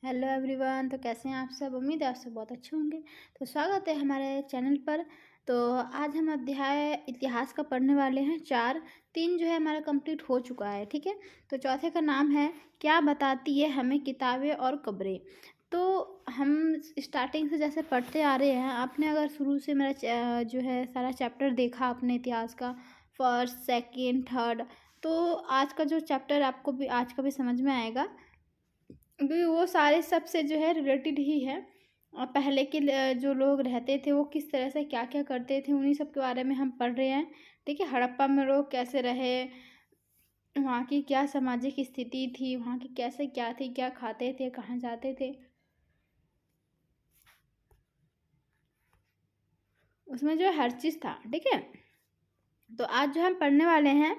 Hello everyone. तो कैसे हैं आप सब? उम्मीद है आप सब बहुत अच्छे होंगे। तो स्वागत है हमारे चैनल पर। तो आज हम अध्याय इतिहास का पढ़ने वाले हैं 4। 3 जो है हमारा कंप्लीट हो चुका है, ठीक है। तो चौथे का नाम है क्या बताती है हमें किताबें और कब्रें। तो हम स्टार्टिंग से जैसे पढ़ते आ रहे हैं, आपने अगर शुरू से मेरा जो है सारा चैप्टर देखा अपने इतिहास का, फर्स्ट सेकेंड थर्ड, तो आज का जो चैप्टर आपको भी आज का भी समझ में आएगा, क्योंकि वो सारे सबसे जो है रिलेटेड ही है। और पहले के जो लोग रहते थे वो किस तरह से क्या क्या करते थे, उन्हीं सब के बारे में हम पढ़ रहे हैं, ठीक है। हड़प्पा में लोग कैसे रहे, वहाँ की क्या सामाजिक स्थिति थी, वहाँ की कैसे क्या थी, क्या खाते थे, कहाँ जाते थे, उसमें जो हर चीज़ था, ठीक है। तो आज जो हम पढ़ने वाले हैं,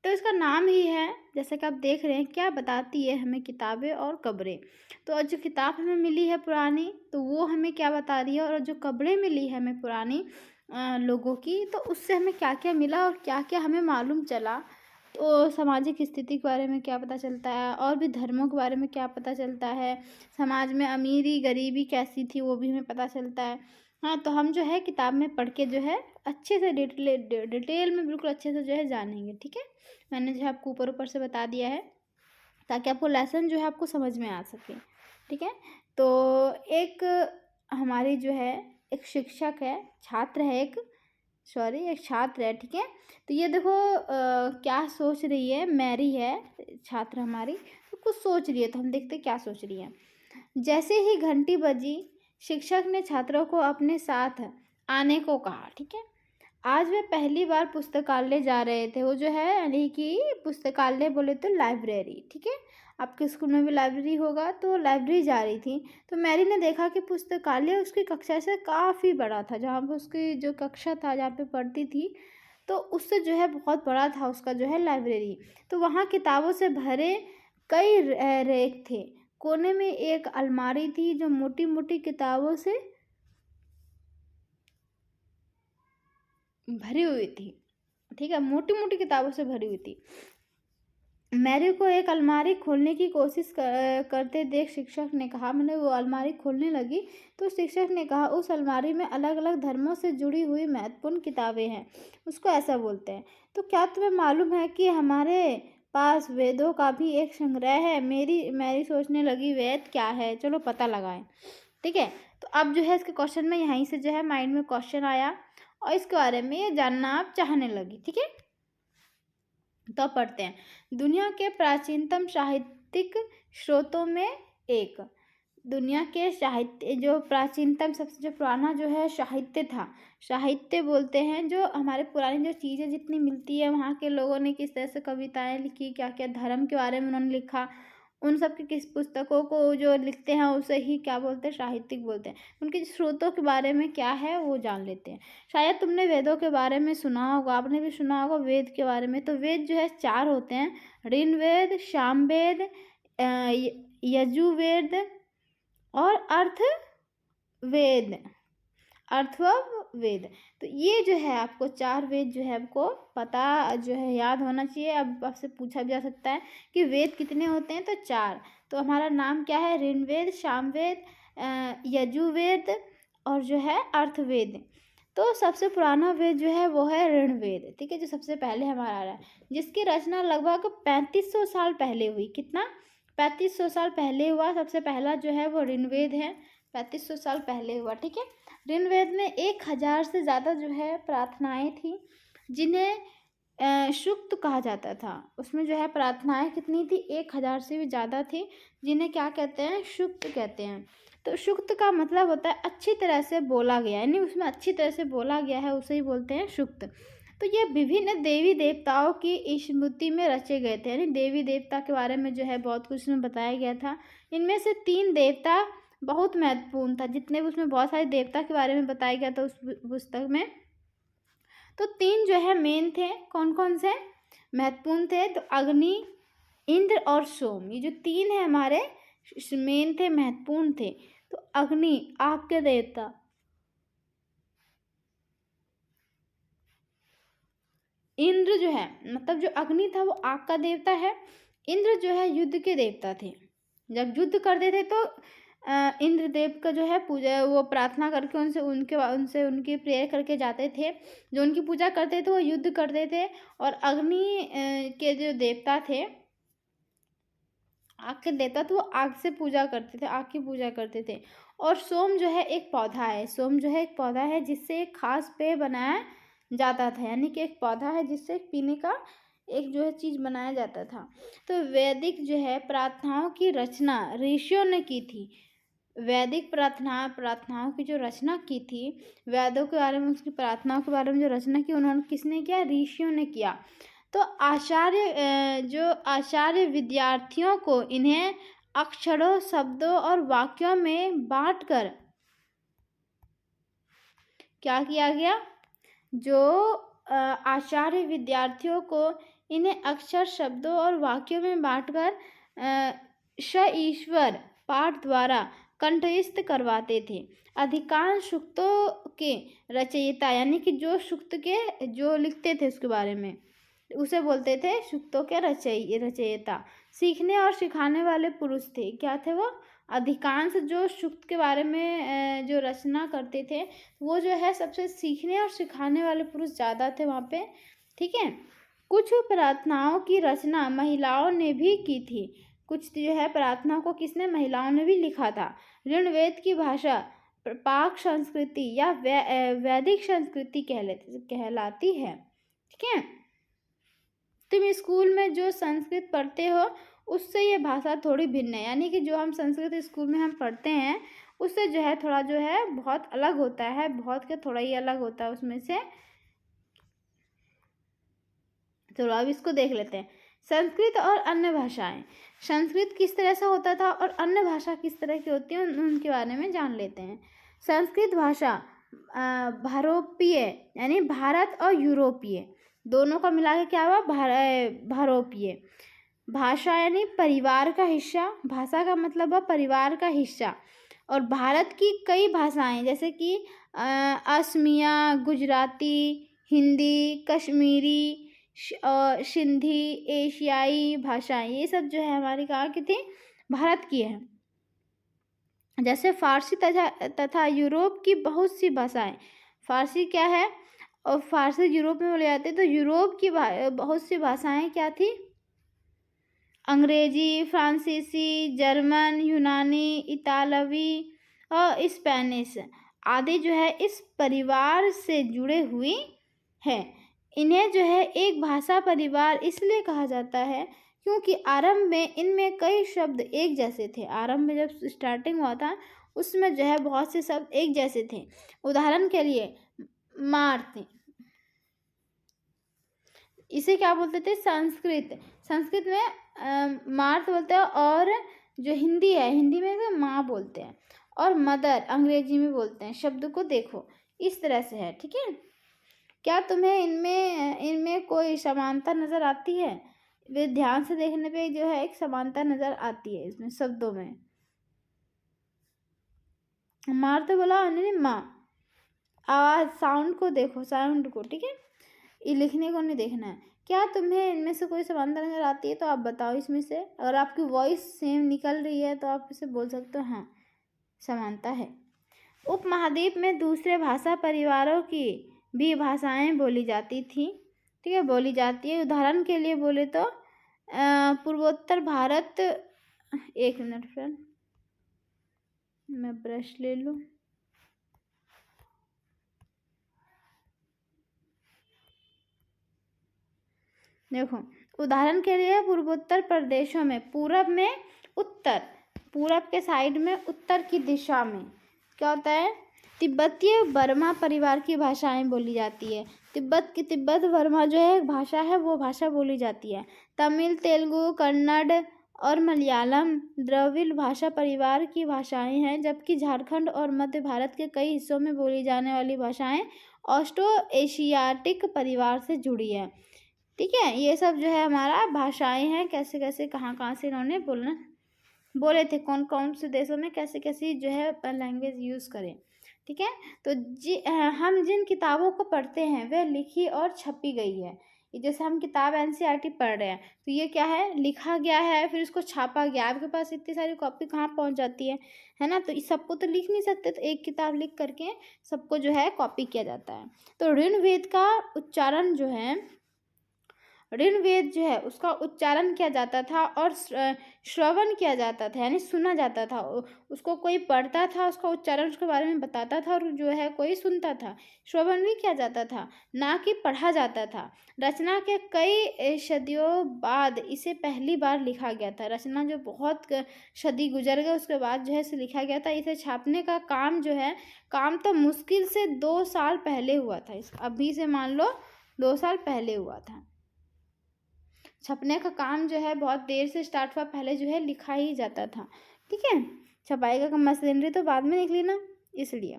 तो इसका नाम ही है, जैसे कि आप देख रहे हैं, क्या बताती है हमें किताबें और कब्रें। तो जो किताब हमें मिली है पुरानी, तो वो हमें क्या बता रही है, और जो कब्रें मिली है हमें पुरानी लोगों की, तो उससे हमें क्या क्या मिला और क्या क्या हमें मालूम चला। तो सामाजिक स्थिति के बारे में क्या पता चलता है, और भी धर्मों के बारे में क्या पता चलता है, समाज में अमीरी गरीबी कैसी थी वो भी हमें पता चलता है। हाँ, तो हम जो है किताब में पढ़ के जो है अच्छे से डिटेल में बिल्कुल अच्छे से जो है जानेंगे, ठीक है। मैंने जो है आपको ऊपर ऊपर से बता दिया है, ताकि आपको लेसन जो है आपको समझ में आ सके, ठीक है। तो एक हमारी जो है एक शिक्षक है, छात्र है, एक छात्र है, ठीक है। तो ये देखो क्या सोच रही है, मैरी है छात्र हमारी, तो कुछ सोच रही है, तो हम देखते क्या सोच रही है। जैसे ही घंटी बजी, शिक्षक ने छात्रों को अपने साथ आने को कहा, ठीक है। आज वे पहली बार पुस्तकालय जा रहे थे। वो जो है यानी कि पुस्तकालय बोले तो लाइब्रेरी, ठीक है। आपके स्कूल में भी लाइब्रेरी होगा, तो लाइब्रेरी जा रही थी। तो मैरी ने देखा कि पुस्तकालय उसकी कक्षा से काफ़ी बड़ा था, जहाँ पे उसकी जो कक्षा था जहाँ पे पढ़ती थी, तो उससे जो है बहुत बड़ा था उसका जो है लाइब्रेरी। तो वहाँ किताबों से भरे कई रैक थे। कोने में एक अलमारी थी जो मोटी मोटी किताबों से भरी हुई थी, ठीक है, मोटी मोटी किताबों से भरी हुई थी। मैरी को एक अलमारी खोलने की कोशिश करते देख शिक्षक ने कहा, मैंने वो अलमारी खोलने लगी, तो शिक्षक ने कहा उस अलमारी में अलग अलग धर्मों से जुड़ी हुई महत्वपूर्ण किताबें हैं, उसको ऐसा बोलते हैं। तो क्या तुम्हें मालूम है कि हमारे पास वेदों का भी एक संग्रह है। मैरी सोचने लगी, वेद क्या है, चलो पता लगाएं, ठीक है। तो अब जो है इसके क्वेश्चन में यहीं से जो है माइंड में क्वेश्चन आया, और इसके बारे में जानना आप चाहने लगी, ठीक है। तो पढ़ते हैं। दुनिया के प्राचीनतम साहित्यिक स्रोतों में एक, दुनिया के साहित्य जो प्राचीनतम सबसे जो पुराना जो है साहित्य था, साहित्य बोलते हैं जो हमारे पुरानी जो चीज़ें जितनी मिलती है, वहाँ के लोगों ने किस तरह से कविताएं लिखी, क्या क्या धर्म के बारे में उन्होंने लिखा, उन सब की किस पुस्तकों को जो लिखते हैं उसे ही क्या बोलते हैं, साहित्यिक बोलते हैं। उनके स्रोतों के बारे में क्या है वो जान लेते हैं। शायद तुमने वेदों के बारे में सुना होगा, आपने भी सुना होगा वेद के बारे में। तो वेद जो है 4 होते हैं, ऋग्वेद, सामवेद, यजुर्वेद और अर्थवेद, अर्थववेद। तो ये जो है आपको 4 वेद जो है आपको पता जो है याद होना चाहिए। अब आपसे पूछा भी जा सकता है कि वेद कितने होते हैं, तो 4। तो हमारा नाम क्या है, ऋग्वेद, सामवेद, यजुर्वेद और जो है अर्थवेद। तो सबसे पुराना वेद जो है वो है ऋग्वेद, ठीक है, जो सबसे पहले हमारा आ रहा है, जिसकी रचना लगभग 3500 साल पहले हुई। कितना? 3500 साल पहले हुआ। सबसे पहला जो है वो ऋग्वेद है, 3500 साल पहले हुआ, ठीक है। ऋग्वेद में 1000 से ज़्यादा जो है प्रार्थनाएं थी, जिन्हें सूक्त कहा जाता था। उसमें जो है प्रार्थनाएं कितनी थी, 1000 से भी ज़्यादा थी, जिन्हें क्या कहते हैं, सूक्त कहते हैं। तो सूक्त का मतलब होता है अच्छी तरह से बोला गया, यानी उसमें अच्छी तरह से बोला गया है, उसे ही बोलते हैं सूक्त। तो ये विभिन्न देवी देवताओं की स्मृति में रचे गए थे, यानी देवी देवता के बारे में जो है बहुत कुछ उसमें बताया गया था। इनमें से 3 देवता बहुत महत्वपूर्ण था, जितने भी उसमें बहुत सारे देवता के बारे में बताया गया था उस पुस्तक में। तो 3 जो है मेन थे, कौन कौन से महत्वपूर्ण थे, तो अग्नि, इंद्र और सोम, ये जो 3 है हमारे मेन थे, महत्वपूर्ण थे। तो अग्नि आग के देवता, इंद्र जो है मतलब जो अग्नि था वो आग का देवता है, इंद्र जो है युद्ध के देवता थे, जब युद्ध करते थे तो इंद्रदेव का जो है पूजा, वो प्रार्थना करके उनसे उनकी प्रेयर करके जाते थे। जो उनकी पूजा करते थे वो युद्ध करते थे। और अग्नि के जो देवता थे, आग के देवता, तो वो आग से पूजा करते थे, आग की पूजा करते थे। और सोम जो है एक पौधा है, सोम जो है एक पौधा है जिससे एक खास पेय बनाया जाता था, यानी कि एक पौधा है जिससे पीने का एक जो है चीज़ बनाया जाता था। तो वैदिक जो है प्रार्थनाओं की रचना ऋषियों ने की थी। वैदिक प्रार्थनाओं की जो रचना की थी, वेदों के बारे में, उसकी प्रार्थनाओं के बारे में जो रचना की, उन्होंने किसने किया? ऋषियों ने किया। तो जो आचार्य विद्यार्थियों को इन्हें अक्षरों, शब्दों और वाक्यों में बांटकर क्या किया गया? जो आचार्य विद्यार्थियों को इन्हें अक्षर, शब्दों और वाक्यों में बांटकर श ईश्वर पाठ द्वारा कंठस्थ करवाते थे। अधिकांश सूक्तों के रचयिता, यानी कि जो सूक्त के जो लिखते थे उसके बारे में, उसे बोलते थे सूक्तों के रचयिता। सीखने और सिखाने वाले पुरुष थे। क्या थे वो? अधिकांश जो सूक्त के बारे में जो रचना करते थे, वो जो है सबसे सीखने और सिखाने वाले पुरुष ज़्यादा थे वहाँ पे। ठीक है। कुछ प्रार्थनाओं की रचना महिलाओं ने भी की थी। कुछ जो है प्रार्थनाओं को किसने? महिलाओं ने भी लिखा था। ऋग्वेद की भाषा पाक संस्कृति या वैदिक संस्कृति कहलाती है। ठीक है। तुम स्कूल में जो संस्कृत पढ़ते हो उससे ये भाषा थोड़ी भिन्न है, यानी कि जो हम संस्कृत स्कूल में हम पढ़ते हैं उससे जो है थोड़ा जो है बहुत अलग होता है, बहुत क्या थोड़ा ही अलग होता है उसमें से। चलो अब इसको देख लेते हैं। संस्कृत और अन्य भाषाएं। संस्कृत किस तरह से होता था और अन्य भाषा किस तरह की होती है, उनके बारे में जान लेते हैं। संस्कृत भाषा भारोपीय, यानी भारत और यूरोपीय दोनों का मिला के क्या हुआ? भारोपीय भाषा, यानी परिवार का हिस्सा। भाषा का मतलब है परिवार का हिस्सा। और भारत की कई भाषाएं, जैसे कि असमिया, गुजराती, हिंदी, कश्मीरी, सिंधी, एशियाई भाषाएं, ये सब जो है हमारी कहाँ की थी? भारत की है। जैसे फारसी तथा यूरोप की बहुत सी भाषाएं। फारसी क्या है? और फारसी यूरोप में बोले जाते, तो यूरोप की बहुत सी भाषाएं क्या थी? अंग्रेजी, फ्रांसीसी, जर्मन, यूनानी, इतालवी और स्पेनिश आदि जो है इस परिवार से जुड़े हुई है। इन्हें जो है एक भाषा परिवार इसलिए कहा जाता है क्योंकि आरंभ में इनमें कई शब्द एक जैसे थे। आरंभ में जब स्टार्टिंग हुआ था उसमें जो है बहुत से शब्द एक जैसे थे। उदाहरण के लिए मार्थ, इसे क्या बोलते थे? संस्कृत में मार्थ बोलते हैं। और जो हिंदी है, हिंदी में तो माँ बोलते हैं। और मदर अंग्रेजी में बोलते हैं। शब्द को देखो इस तरह से है। ठीक है। क्या तुम्हें इनमें कोई समानता नज़र आती है? वे ध्यान से देखने पे जो है एक समानता नज़र आती है इसमें शब्दों में। मार तो बोला उन्होंने माँ। आवाज़, साउंड को देखो, साउंड को। ठीक है। ये लिखने को नहीं देखना है। क्या तुम्हें इनमें से कोई समानता नज़र आती है तो आप बताओ इसमें से। अगर आपकी वॉइस सेम निकल रही है तो आप इसे बोल सकते हो हाँ समानता है। उपमहाद्वीप में दूसरे भाषा परिवारों की भी भाषाएं बोली जाती थी। ठीक है, बोली जाती है। उदाहरण के लिए बोले तो पूर्वोत्तर भारत, एक मिनट फ्रेंड मैं ब्रश ले लूँ। देखो, उदाहरण के लिए पूर्वोत्तर प्रदेशों में, पूरब में उत्तर, पूरब के साइड में उत्तर की दिशा में क्या होता है? तिब्बतीय बर्मा परिवार की भाषाएं बोली जाती है। तिब्बत बर्मा जो है एक भाषा है, वो भाषा बोली जाती है। तमिल, तेलुगु, कन्नड़ और मलयालम द्रविड़ भाषा परिवार की भाषाएं हैं, जबकि झारखंड और मध्य भारत के कई हिस्सों में बोली जाने वाली भाषाएं ऑस्ट्रो एशियाटिक परिवार से जुड़ी है। ठीक है। ये सब जो है हमारा भाषाएं हैं, कैसे कैसे कहाँ कहाँ से इन्होंने बोले थे, कौन कौन से देशों में कैसे कैसे जो है लैंग्वेज यूज़ करें। ठीक है। तो हम जिन किताबों को पढ़ते हैं वे लिखी और छपी गई है। जैसे हम किताब एनसीईआरटी पढ़ रहे हैं तो ये क्या है, लिखा गया है, फिर इसको छापा गया। आपके पास इतनी सारी कॉपी कहाँ पहुँच जाती है ना। तो इस सबको तो लिख नहीं सकते, तो एक किताब लिख करके सबको जो है कॉपी किया जाता है। तो ऋग्वेद का उच्चारण जो है, ऋग्वेद जो है उसका उच्चारण किया जाता था और श्रवण किया जाता था, यानी सुना जाता था। उसको कोई पढ़ता था, उसका उच्चारण उसके बारे में बताता था, और जो है कोई सुनता था। श्रवण भी किया जाता था, ना कि पढ़ा जाता था। रचना के कई सदियों बाद इसे पहली बार लिखा गया था। रचना जो बहुत सदी गुजर गए उसके बाद जो है इसे लिखा गया था। इसे छापने का काम जो है, काम तो मुश्किल से 2 साल पहले हुआ था। अभी से मान लो 2 साल पहले हुआ था। छपने का काम जो है बहुत देर से स्टार्ट हुआ, पहले जो है लिखा ही जाता था। ठीक है, छपाई का मशीनरी तो बाद में निकली ना, इसलिए।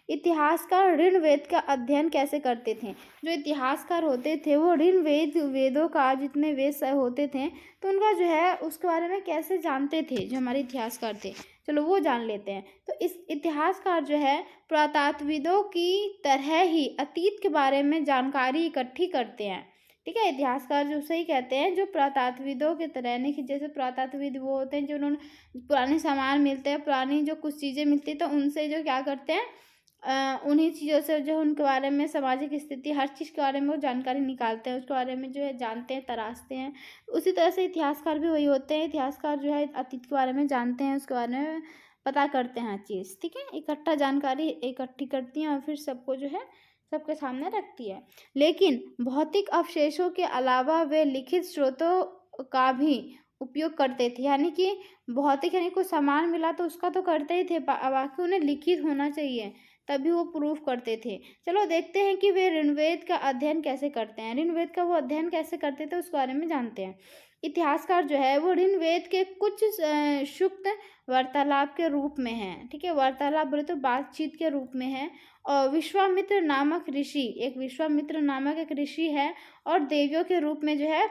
इतिहासकार ऋग्वेद का अध्ययन कैसे करते थे? जो इतिहासकार होते थे वो वेदों का, जितने वेद होते थे तो उनका जो है उसके बारे में कैसे जानते थे, जो हमारे इतिहासकार थे। चलो वो जान लेते हैं। तो इस इतिहासकार जो है पुरातत्वविदों की तरह ही अतीत के बारे में जानकारी इकट्ठी करते हैं। ठीक है, इतिहासकार जो उसे ही कहते हैं जो पुरातत्वविदों की तरह, नहीं कि जैसे पुरातत्वविद वो होते हैं जो उन्होंने पुराने सामान मिलते हैं, पुरानी जो कुछ चीज़ें मिलती हैं, तो उनसे जो क्या करते हैं, उन्हीं चीज़ों से जो उनके बारे में, सामाजिक स्थिति, हर चीज़ के बारे में वो जानकारी निकालते हैं, उसके बारे में जो है जानते हैं, तराशते हैं। उसी तरह से इतिहासकार भी वही होते हैं। इतिहासकार जो है अतीत के बारे में जानते हैं, उसके बारे में पता करते हैं हर चीज़। ठीक है, इकट्ठा जानकारी इकट्ठी करती हैं और फिर सबको जो है सबके सामने रखती है। लेकिन भौतिक अवशेषों के अलावा वे लिखित स्रोतों का भी उपयोग करते थे, यानी कि भौतिक, यानी कोई सामान मिला तो उसका तो करते ही थे, बाकी उन्हें लिखित होना चाहिए, तभी वो प्रूफ करते थे। चलो देखते हैं कि वे ऋग्वेद का अध्ययन कैसे करते हैं। ऋग्वेद का वो अध्ययन कैसे करते थे उसके बारे में जानते हैं। इतिहासकार जो है वो ऋग्वेद के कुछ सुक्त वार्तालाप के रूप में है। ठीक है, वार्तालाप बोले तो बातचीत के रूप में है। और विश्वामित्र नामक ऋषि, एक विश्वामित्र नामक एक ऋषि है, और देवियों के रूप में जो है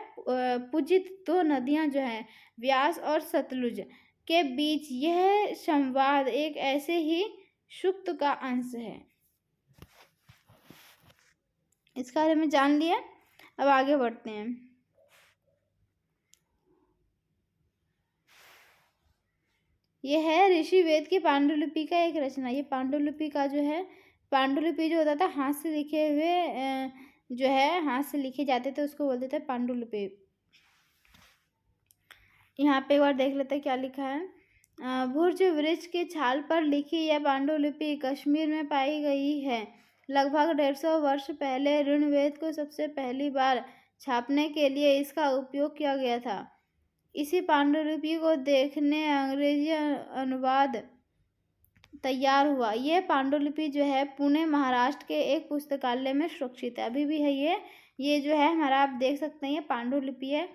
पूजित 2 नदियां जो है व्यास और सतलुज के बीच यह संवाद एक ऐसे ही सुक्त का अंश है। इसके बारे में जान लिया, अब आगे बढ़ते हैं। यह है ऋषि वेद की पांडुलिपि का एक रचना। ये पांडुलिपि का जो है, पांडुलिपि जो होता था हाथ से लिखे हुए, जो है हाथ से लिखे जाते थे, उसको बोलते थे पांडुलिपि। यहाँ पे एक बार देख लेते हैं क्या लिखा है। भुर्ज वृक्ष के छाल पर लिखी यह पांडुलिपि कश्मीर में पाई गई है। लगभग 150 वर्ष पहले ऋग्वेद को सबसे पहली बार छापने के लिए इसका उपयोग किया गया था। इसी पांडुलिपि को देखने अंग्रेजी अनुवाद तैयार हुआ। यह पांडुलिपि जो है पुणे महाराष्ट्र के एक पुस्तकालय में सुरक्षित है, अभी भी है ये जो है हमारा, आप देख सकते हैं ये पांडुलिपि है।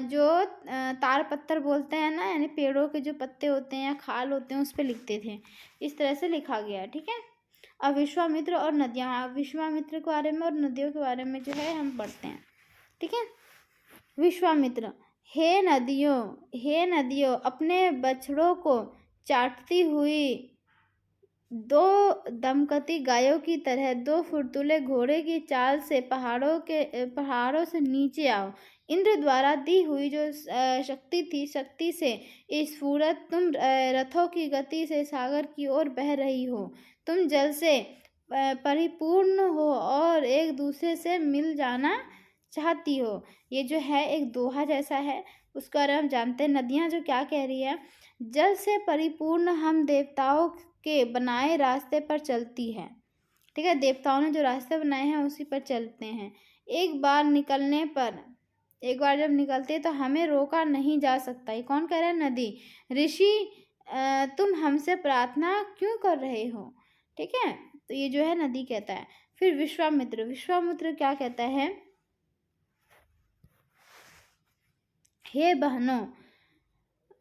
जो तार पत्थर बोलते हैं ना, यानी पेड़ों के जो पत्ते होते हैं या खाल होते हैं उस पर लिखते थे, इस तरह से लिखा गया है। ठीक है, अब विश्वामित्र और नदियाँ, विश्वामित्र के बारे में और नदियों के बारे में जो है हम पढ़ते हैं। ठीक है, विश्वामित्र, हे नदियों अपने बछड़ों को चाटती हुई 2 दमकती गायों की तरह 2 फुर्तुले घोड़े की चाल से पहाड़ों से नीचे आओ। इंद्र द्वारा दी हुई जो शक्ति से स्फुरत तुम रथों की गति से सागर की ओर बह रही हो। तुम जल से परिपूर्ण हो और एक दूसरे से मिल जाना चाहती हो। ये जो है एक दोहा जैसा है, उसका बारे में हम जानते हैं। नदियाँ जो क्या कह रही है, जल से परिपूर्ण हम देवताओं के बनाए रास्ते पर चलती है। ठीक है, देवताओं ने जो रास्ते बनाए हैं उसी पर चलते हैं। एक बार जब निकलते तो हमें रोका नहीं जा सकता। ये कौन कह रहा है? नदी। ऋषि, तुम हमसे प्रार्थना क्यों कर रहे हो? ठीक है, तो ये जो है नदी कहता है। फिर विश्वामित्र क्या कहता है, हे बहनों,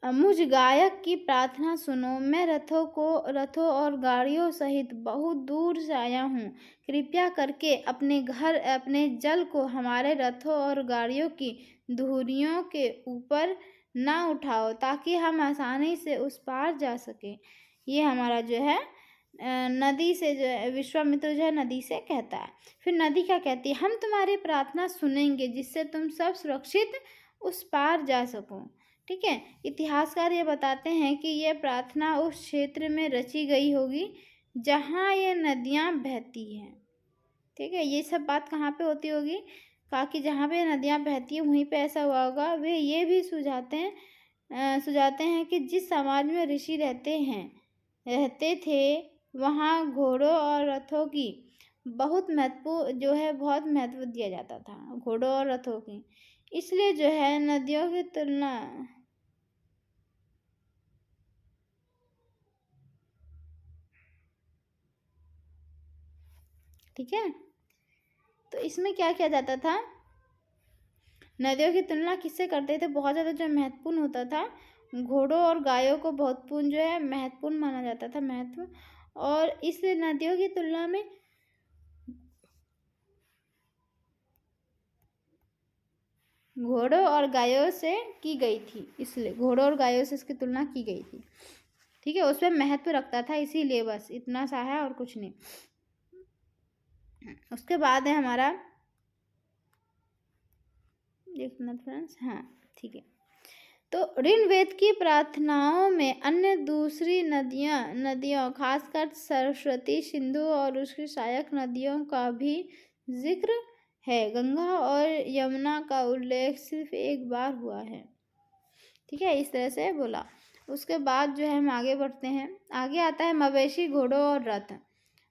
मुझ गायक की प्रार्थना सुनो। मैं रथों और गाड़ियों सहित बहुत दूर से आया हूँ। कृपया करके अपने जल को हमारे रथों और गाड़ियों की धुरियों के ऊपर ना उठाओ, ताकि हम आसानी से उस पार जा सकें। ये हमारा जो है नदी से जो है विश्वामित्र जो है नदी से कहता है। फिर नदी क्या कहती है, हम तुम्हारी प्रार्थना सुनेंगे जिससे तुम सब सुरक्षित उस पार जा सको। ठीक है, इतिहासकार ये बताते हैं कि ये प्रार्थना उस क्षेत्र में रची गई होगी जहाँ ये नदियाँ बहती हैं। ठीक है, ये सब बात कहाँ पे होती होगी, कहा कि जहाँ पे नदियाँ बहती हैं वहीं पे ऐसा हुआ होगा। वे ये भी सुझाते हैं कि जिस समाज में ऋषि रहते थे वहाँ घोड़ों और रथों की बहुत महत्व दिया जाता था, घोड़ों और रथों की। इसलिए जो है नदियों की तुलना, ठीक है, तो इसमें क्या किया जाता था, नदियों की तुलना किससे करते थे, बहुत ज़्यादा जो महत्वपूर्ण होता था घोड़ों और गायों को बहुत जो है महत्वपूर्ण माना जाता था, महत्व, और इसलिए नदियों की तुलना में घोड़ों और गायों से की गई थी, इसलिए घोड़ों और गायों से इसकी तुलना की गई थी। ठीक है, उसमें महत्व रखता था, इसीलिए बस इतना सा है और कुछ नहीं। उसके बाद है हमारा, एक मिनट फ्रेंड्स, हाँ ठीक है, तो ऋग्वेद की प्रार्थनाओं में अन्य दूसरी नदियों खासकर सरस्वती, सिंधु और उसकी सहायक नदियों का भी जिक्र है। गंगा और यमुना का उल्लेख सिर्फ एक बार हुआ है। ठीक है, इस तरह से बोला। उसके बाद जो है हम आगे बढ़ते हैं, आगे आता है मवेशी, घोड़ों और रथ।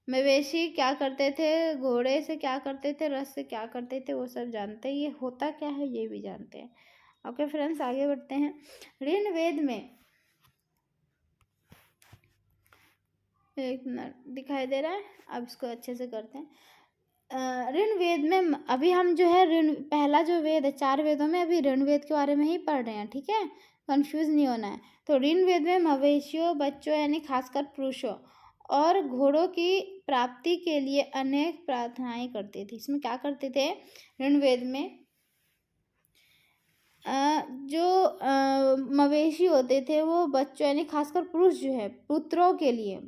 मवेशी क्या करते थे, घोड़े से क्या करते थे, रथ से क्या करते थे, वो सब जानते हैं। ये होता क्या है ये भी जानते हैं। ओके फ्रेंड्स, आगे बढ़ते हैं। ऋग्वेद में, एक मिनट दिखाई दे रहा है, अब इसको अच्छे से करते हैं। ऋग्वेद में अभी हम जो है पहला जो वेद है, 4 वेदों में अभी ऋग्वेद के बारे में ही पढ़ रहे हैं। ठीक है, कंफ्यूज नहीं होना है। तो ऋग्वेद में मवेशियों, बच्चों यानी खासकर पुरुषों और घोड़ों की प्राप्ति के लिए अनेक प्रार्थनाएं करते थे। इसमें क्या करते थे ऋग्वेद में, जो मवेशी होते थे वो बच्चों यानी खासकर पुरुष जो है पुत्रों के लिए,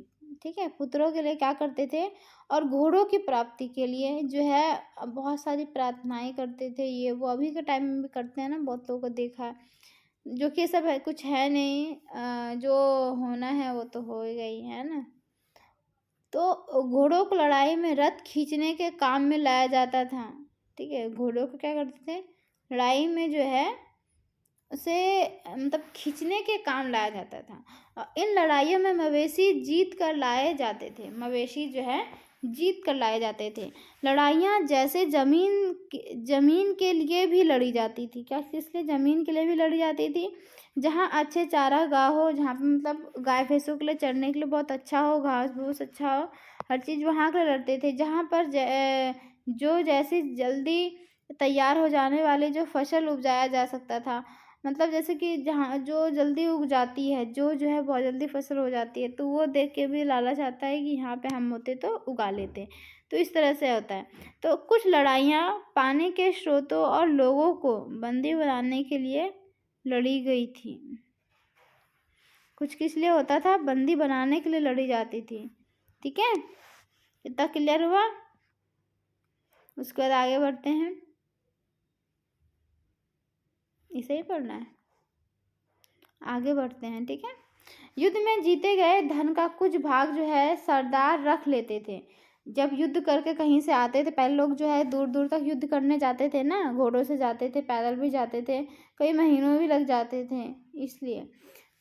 ठीक है, पुत्रों के लिए क्या करते थे, और घोड़ों की प्राप्ति के लिए जो है बहुत सारी प्रार्थनाएं करते थे। ये वो अभी के टाइम में भी करते हैं ना, बहुत लोगों को देखा है, जो कि सब है कुछ है नहीं, जो होना है वो तो हो गई है ना। तो घोड़ों को लड़ाई में रथ खींचने के काम में लाया जाता था। ठीक है, घोड़ों को क्या करते थे, लड़ाई में जो है उसे मतलब खींचने के काम लाया जाता था। और इन लड़ाइयों में मवेशी जीत कर लाए जाते थे, मवेशी जो है जीत कर लाए जाते थे। लड़ाइयाँ जैसे जमीन के लिए भी लड़ी जाती थी। क्या, इसलिए ज़मीन के लिए भी लड़ी जाती थी, जहाँ अच्छे चारागाह हो, जहाँ पे मतलब गाय भैंसों के लिए चरने के लिए बहुत अच्छा हो, घास फूस अच्छा हो, हर चीज़ वहाँ के लड़ते थे। जहाँ पर जो जैसे जल्दी तैयार हो जाने वाली जो फसल उपजाया जा सकता था, मतलब जैसे कि जहाँ जो जल्दी उग जाती है, जो है बहुत जल्दी फसल हो जाती है, तो वो देख के भी लालच आता है कि यहाँ पे हम होते तो उगा लेते। तो इस तरह से होता है। तो कुछ लड़ाइयाँ पानी के स्रोतों और लोगों को बंदी बनाने के लिए लड़ी गई थी। कुछ किस लिए होता था, बंदी बनाने के लिए लड़ी जाती थी। ठीक है, इतना क्लियर हुआ। उसके बाद आगे बढ़ते हैं, इसे ही पढ़ना है, आगे बढ़ते हैं। ठीक है, युद्ध में जीते गए धन का कुछ भाग जो है सरदार रख लेते थे। जब युद्ध करके कहीं से आते थे, पहले लोग जो है दूर दूर तक युद्ध करने जाते थे ना, घोड़ों से जाते थे, पैदल भी जाते थे, कई महीनों भी लग जाते थे। इसलिए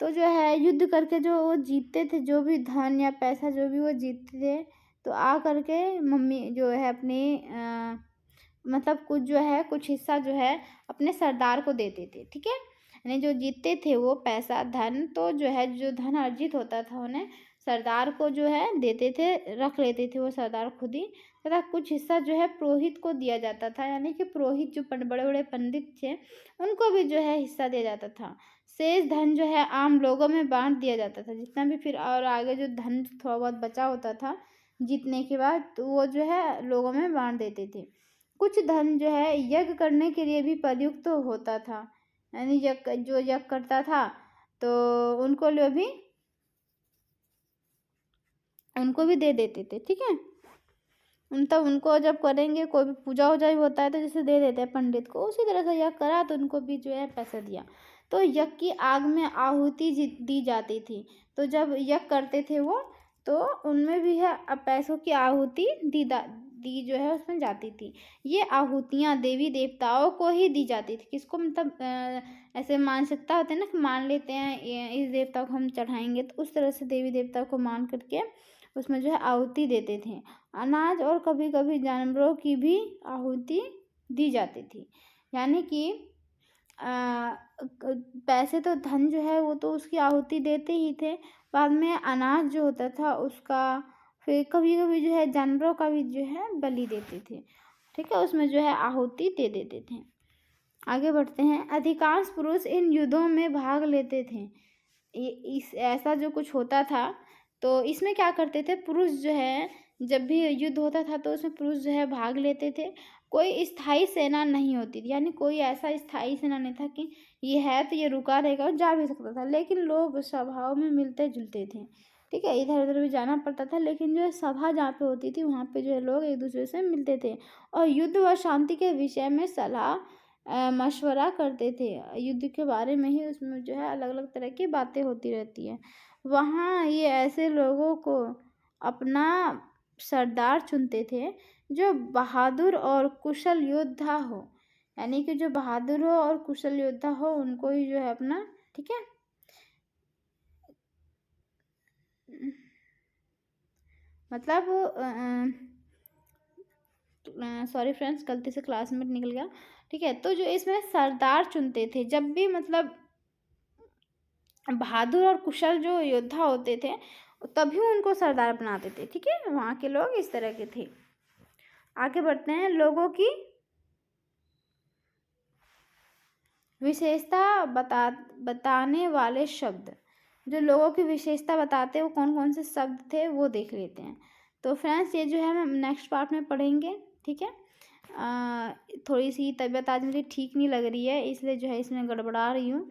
तो जो है युद्ध करके जो वो जीतते थे, जो भी धन या पैसा जो भी वो जीतते थे, तो आ करके मम्मी जो है अपनी मतलब कुछ हिस्सा जो है अपने सरदार को देते थे। ठीक है, यानी जो जीतते थे वो पैसा धन, तो जो है जो धन अर्जित होता था उन्हें सरदार को जो है देते थे, रख लेते थे वो सरदार खुद ही, तथा कुछ हिस्सा जो है पुरोहित को दिया जाता था, यानी कि पुरोहित जो बड़े बड़े पंडित थे उनको भी जो है हिस्सा दिया जाता था। शेष धन जो है आम लोगों में बांट दिया जाता था, जितना भी फिर और आगे जो धन थोड़ा बहुत बचा होता था जीतने के बाद, तो वो जो है लोगों में बांट देते थे। कुछ धन जो है यज्ञ करने के लिए भी प्रयुक्त होता था, यानी जो यज्ञ करता था तो उनको लिए भी उनको भी दे देते थे, ठीक है। तब उनको जब करेंगे, कोई भी पूजा वूजा भी होता है तो जैसे दे देते हैं पंडित को, उसी तरह से यज्ञ करा तो उनको भी जो है पैसा दिया। तो यज्ञ की आग में आहुति दी जाती थी। तो जब यज्ञ करते थे वो, तो उनमें भी है पैसों की आहुति दी जो है उसमें जाती थी। ये आहुतियाँ देवी देवताओं को ही दी जाती थी। किसको, मतलब ऐसे मानसिकता होते हैं ना कि मान लेते हैं इस देवता को हम चढ़ाएंगे, तो उस तरह से देवी देवता को मान करके उसमें जो है आहुति देते थे। अनाज और कभी कभी जानवरों की भी आहुति दी जाती थी। यानी कि पैसे तो, धन जो है वो तो उसकी आहुति देते ही थे, बाद में अनाज जो होता था उसका, फिर कभी कभी जो है जानवरों का भी जो है बलि देते थे, ठीक है, उसमें जो है आहुति दे देते थे। आगे बढ़ते हैं। अधिकांश पुरुष इन युद्धों में भाग लेते थे। इस ऐसा जो कुछ होता था तो इसमें क्या करते थे, पुरुष जो है जब भी युद्ध होता था तो उसमें पुरुष जो है भाग लेते थे। कोई स्थायी सेना नहीं होती थी, यानी कोई ऐसा स्थायी सेना नहीं था कि ये है तो ये रुका रहेगा और जा भी सकता था, लेकिन लोग स्वभाव में मिलते जुलते थे, ठीक है। इधर उधर भी जाना पड़ता था, लेकिन जो है सभा जहाँ पे होती थी वहाँ पे जो है लोग एक दूसरे से मिलते थे और युद्ध व शांति के विषय में सलाह मशवरा करते थे। युद्ध के बारे में ही उसमें जो है अलग अलग तरह की बातें होती रहती है। वहाँ ये ऐसे लोगों को अपना सरदार चुनते थे जो बहादुर और कुशल योद्धा हो, यानी कि जो बहादुर हो और कुशल योद्धा हो उनको ही जो है अपना, ठीक है। मतलब सॉरी फ्रेंड्स, गलती से क्लासमेट निकल गया, ठीक है। तो जो इसमें सरदार चुनते थे, जब भी मतलब बहादुर और कुशल जो योद्धा होते थे तभी उनको सरदार बनाते थे, ठीक है। वहाँ के लोग इस तरह के थे। आगे बढ़ते हैं। लोगों की विशेषता बताने वाले शब्द, जो लोगों की विशेषता बताते हैं वो कौन कौन से शब्द थे वो देख लेते हैं। तो फ्रेंड्स ये जो है हम नेक्स्ट पार्ट में पढ़ेंगे, ठीक है। थोड़ी सी तबीयत आज मेरी ठीक नहीं लग रही है, इसलिए जो है इसमें गड़बड़ा रही हूँ,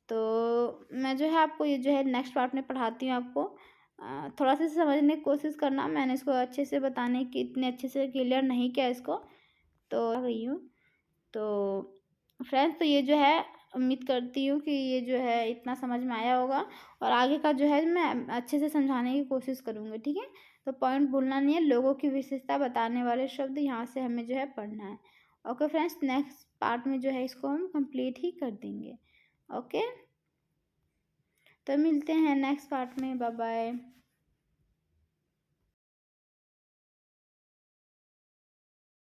तो मैं जो है आपको ये जो है नेक्स्ट पार्ट में पढ़ाती हूँ। आपको थोड़ा सा समझने की कोशिश करना, मैंने इसको अच्छे से बताने की, इतने अच्छे से क्लियर नहीं किया इसको, तो गई हूँ। तो फ्रेंड्स, तो ये जो है उम्मीद करती हूँ कि ये जो है इतना समझ में आया होगा और आगे का जो है मैं अच्छे से समझाने की कोशिश करूँगी, ठीक है। तो पॉइंट भूलना नहीं है, लोगों की विशेषता बताने वाले शब्द यहाँ से हमें जो है पढ़ना है। ओके फ्रेंड्स, नेक्स्ट पार्ट में जो है इसको हम कंप्लीट ही कर देंगे। ओके, तो मिलते हैं नेक्स्ट पार्ट में। Bye bye.